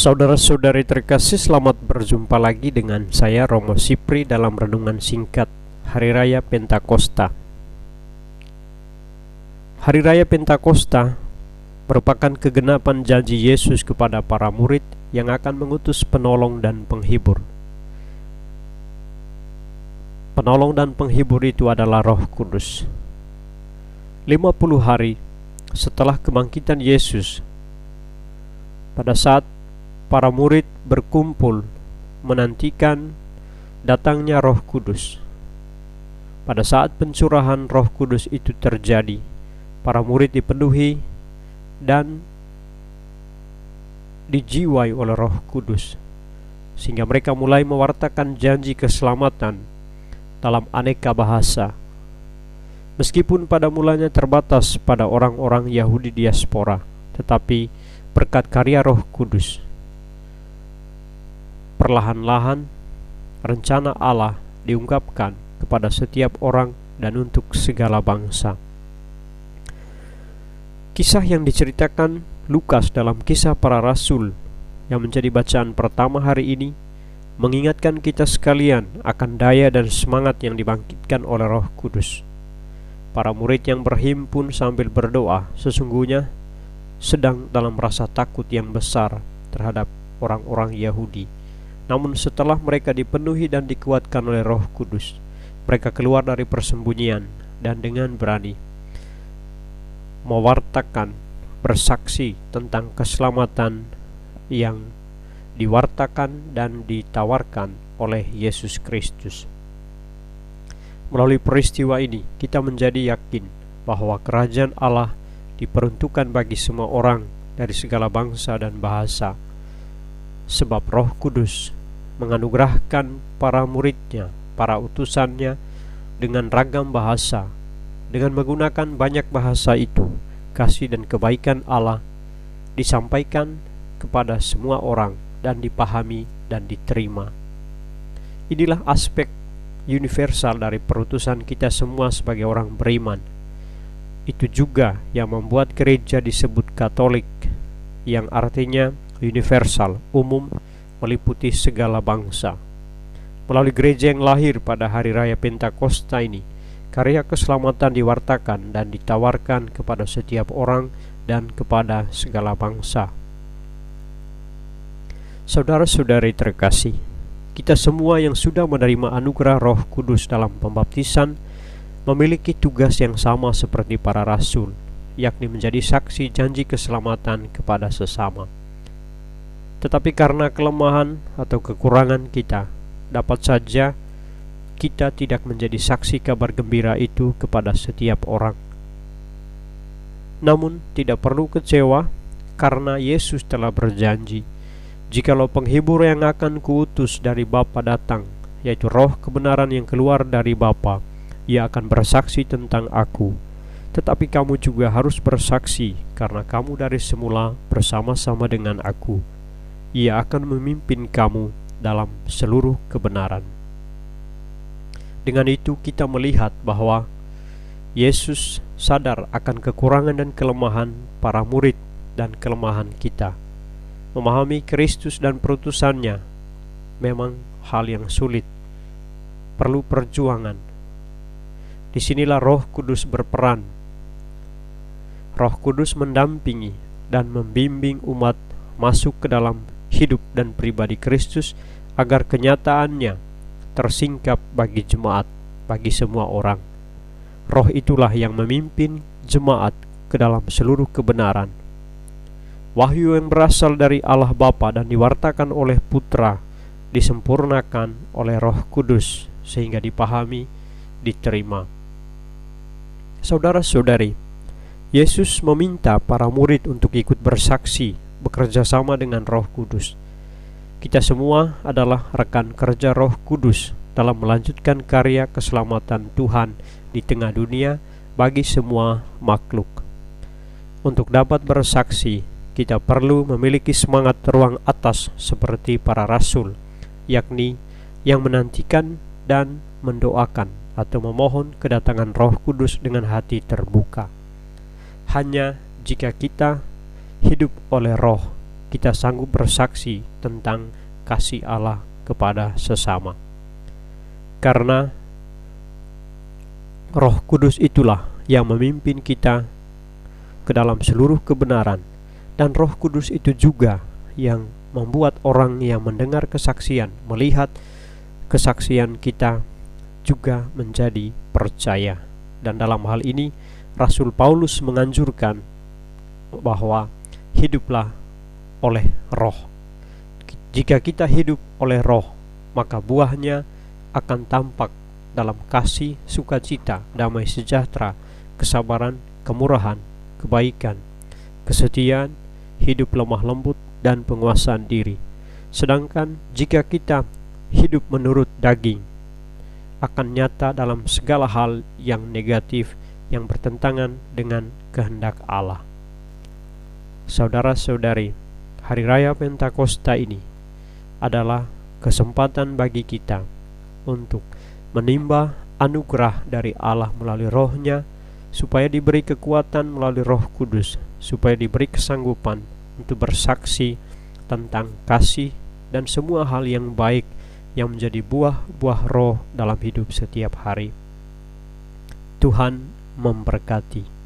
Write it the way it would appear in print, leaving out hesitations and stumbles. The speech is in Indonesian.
Saudara-saudari terkasih, selamat berjumpa lagi dengan saya Romo Sipri dalam renungan singkat Hari Raya Pentakosta. Hari Raya Pentakosta merupakan kegenapan janji Yesus kepada para murid yang akan mengutus penolong dan penghibur. Penolong dan penghibur itu adalah Roh Kudus. 50 hari setelah kebangkitan Yesus, pada saat para murid berkumpul menantikan datangnya Roh Kudus, pada saat pencurahan Roh Kudus itu terjadi, para murid dipenuhi dan dijiwai oleh Roh Kudus, sehingga mereka mulai mewartakan janji keselamatan dalam aneka bahasa. Meskipun pada mulanya terbatas pada orang-orang Yahudi diaspora, tetapi berkat karya Roh Kudus, perlahan-lahan rencana Allah diungkapkan kepada setiap orang dan untuk segala bangsa. Kisah yang diceritakan Lukas dalam Kisah Para Rasul yang menjadi bacaan pertama hari ini mengingatkan kita sekalian akan daya dan semangat yang dibangkitkan oleh Roh Kudus. Para murid yang berhimpun sambil berdoa sesungguhnya sedang dalam rasa takut yang besar terhadap orang-orang Yahudi. Namun setelah mereka dipenuhi dan dikuatkan oleh Roh Kudus, mereka keluar dari persembunyian dan dengan berani mewartakan, bersaksi tentang keselamatan yang diwartakan dan ditawarkan oleh Yesus Kristus. Melalui peristiwa ini, kita menjadi yakin bahwa kerajaan Allah diperuntukkan bagi semua orang dari segala bangsa dan bahasa, sebab Roh Kudus menganugerahkan para muridnya, para utusannya dengan ragam bahasa. Dengan menggunakan banyak bahasa itu, kasih dan kebaikan Allah disampaikan kepada semua orang dan dipahami dan diterima. Inilah aspek universal dari perutusan kita semua sebagai orang beriman. Itu juga yang membuat gereja disebut Katolik, yang artinya universal, umum, meliputi segala bangsa. Melalui gereja yang lahir pada hari raya Pentakosta ini, karya keselamatan diwartakan dan ditawarkan kepada setiap orang dan kepada segala bangsa. Saudara-saudari terkasih, kita semua yang sudah menerima anugerah Roh Kudus dalam pembaptisan memiliki tugas yang sama seperti para rasul, yakni menjadi saksi janji keselamatan kepada sesama. Tetapi karena kelemahan atau kekurangan kita, dapat saja kita tidak menjadi saksi kabar gembira itu kepada setiap orang. Namun tidak perlu kecewa, karena Yesus telah berjanji, jikalau penghibur yang akan kuutus dari Bapa datang, yaitu Roh kebenaran yang keluar dari Bapa, Ia akan bersaksi tentang aku. Tetapi kamu juga harus bersaksi, karena kamu dari semula bersama-sama dengan aku. Ia akan memimpin kamu dalam seluruh kebenaran. Dengan itu kita melihat bahwa Yesus sadar akan kekurangan dan kelemahan para murid dan kelemahan kita. Memahami Kristus dan perutusannya memang hal yang sulit, perlu perjuangan. Disinilah Roh Kudus berperan. Roh Kudus mendampingi dan membimbing umat masuk ke dalam hidup dan pribadi Kristus agar kenyataannya tersingkap bagi jemaat, bagi semua orang. Roh itulah yang memimpin jemaat ke dalam seluruh kebenaran. Wahyu yang berasal dari Allah Bapa dan diwartakan oleh Putra disempurnakan oleh Roh Kudus sehingga dipahami, diterima. Saudara-saudari, Yesus meminta para murid untuk ikut bersaksi, bekerja sama dengan Roh Kudus. Kita semua adalah rekan kerja Roh Kudus dalam melanjutkan karya keselamatan Tuhan di tengah dunia bagi semua makhluk. Untuk dapat bersaksi, kita perlu memiliki semangat ruang atas seperti para rasul, yakni yang menantikan dan mendoakan atau memohon kedatangan Roh Kudus dengan hati terbuka. Hanya jika kita hidup oleh Roh, kita sanggup bersaksi tentang kasih Allah kepada sesama. Karena Roh Kudus itulah yang memimpin kita ke dalam seluruh kebenaran, dan Roh Kudus itu juga yang membuat orang yang mendengar kesaksian, melihat kesaksian kita juga menjadi percaya. Dan dalam hal ini Rasul Paulus menganjurkan bahwa hiduplah oleh Roh. Jika kita hidup oleh Roh, maka buahnya akan tampak dalam kasih, sukacita, damai sejahtera, kesabaran, kemurahan, kebaikan, kesetiaan, hidup lemah lembut, dan penguasaan diri. Sedangkan jika kita hidup menurut daging, akan nyata dalam segala hal yang negatif yang bertentangan dengan kehendak Allah. Saudara-saudari, Hari Raya Pentakosta ini adalah kesempatan bagi kita untuk menimba anugerah dari Allah melalui Roh-Nya, supaya diberi kekuatan melalui Roh Kudus, supaya diberi kesanggupan untuk bersaksi tentang kasih dan semua hal yang baik yang menjadi buah-buah roh dalam hidup setiap hari. Tuhan memberkati.